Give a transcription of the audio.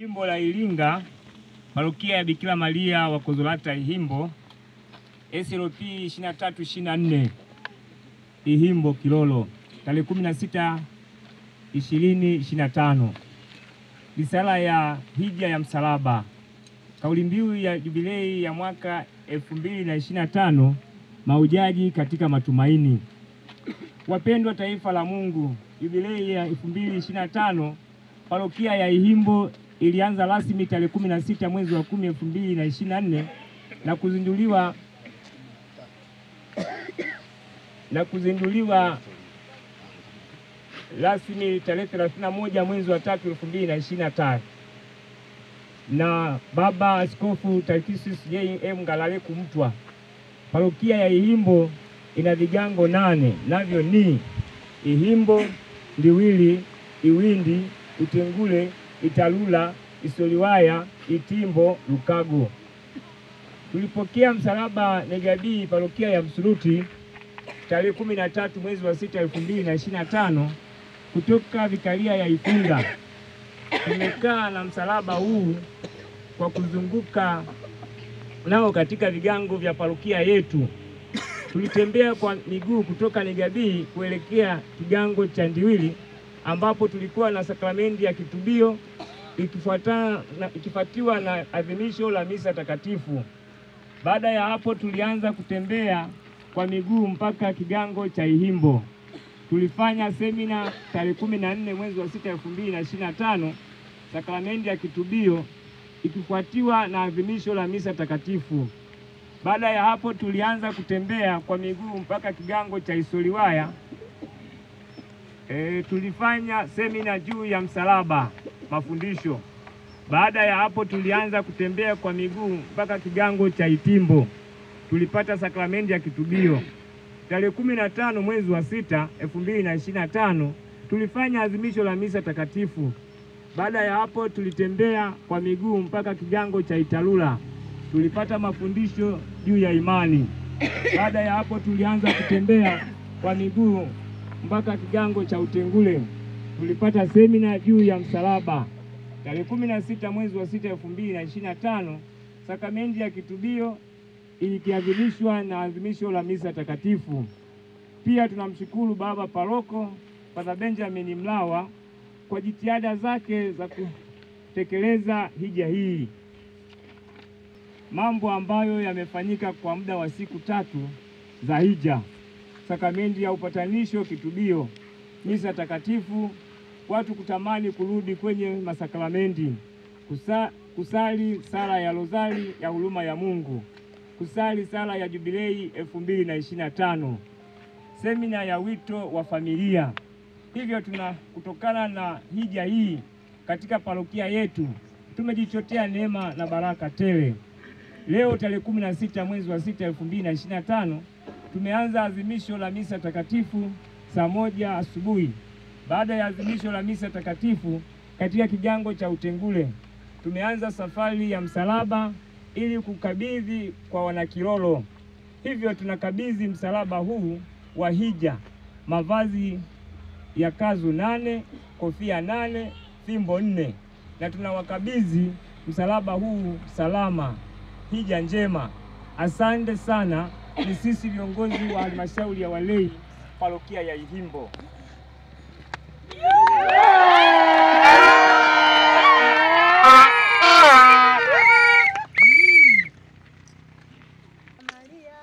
Jimbo la Iringa, Parokia ya Bikira Maria wa Kozolata Ihimbo, SLP 2324 Ihimbo Kilolo, tarehe 16/2025. Risala ya hija ya msalaba. Kauli mbiu ya jubilei ya mwaka 2025, mahujaji katika matumaini. Wapendwa taifa la Mungu, jubilei ya 2025 Parokia ya Ihimbo ilianza rasmi tarehe 16 mwezi wa 10 2024 na kuzinduliwa rasmi tarehe 31 mwezi wa 3 2025 na Baba Askofu Tarcisius J.M. Ngalaleku Mtwa. Parokia ya Ihimbo ina vigango 8, navyo ni Ihimbo, Ndiwili, Iwindi, Utengule, Italula, Isoliwaya, Itimbo, Lukago. Tulipokea msalaba Negabii Parokia ya Msuluti tarehe 13 mwezi wa 6 2025 kutoka Vikaria ya Ifunga. Tumekaa na msalaba huu kwa kuzunguka nao katika vigango vya parokia yetu. Tulitembea kwa miguu kutoka Negabii kuelekea kigango cha ambapo tulikuwa na sakramenti ya kitubio ikifuatiwa na adhimisho la misa takatifu. Baada ya hapo tulianza kutembea kwa miguu mpaka kigango cha Ihimbo. Tulifanya semina tarehe 14 mwezi wa 6 2025, sakramenti ya kitubio ikifuatiwa na adhimisho la misa takatifu. Baada ya hapo tulianza kutembea kwa miguu mpaka kigango cha Isoliwaya. Tulifanya semina juu ya msalaba, mafundisho. Baada ya hapo tulianza kutembea kwa miguu mpaka kigango cha Itimbo. Tulipata sakramenti ya kitubio. Tarehe 15 mwezi wa 6 2025 tulifanya adhimisho la misa takatifu. Baada ya hapo tulitembea kwa miguu mpaka kigango cha Italula. Tulipata mafundisho juu ya imani. Baada ya hapo tulianza kutembea kwa miguu mpaka kigango cha Utengule. Tulipata semina juu ya msalaba. Tarehe 16 mwezi wa 6 2025 sakramenti ya kitubio ikiadhimishwa na adhimisho la misa takatifu. Pia tunamshukuru Baba Paroko Padre Benjamin Mlawa kwa jitihada zake za kutekeleza hija hii. Mambo ambayo yamefanyika kwa muda wa siku 3 za hija: sakramenti ya upatanisho, kitubio, misa takatifu, watu kutamani kurudi kwenye masakramenti, kusali sala ya Rozari ya huruma ya Mungu, kusali sala ya jubilei 2025, semina ya wito wa familia. Hivyo kutokana na hija hii katika parokia yetu tumejichotea neema na baraka tele. Leo tarehe 16 mwezi wa 6 2025 tumeanza adhimisho la misa takatifu saa 1 asubuhi. Baada ya adhimisho la misa takatifu katika kigango cha Utengule, tumeanza safari ya msalaba ili kukabidhi kwa wanakilolo. Hivyo tunakabidhi msalaba huu wa hija, mavazi ya kazu 8, kofia 8, fimbo 4, na tunawakabidhi msalaba huu salama. Hija njema. Asante sana. Ni sisi viongozi wa halmashauri ya walei parokia ya Ihimbo. Maria,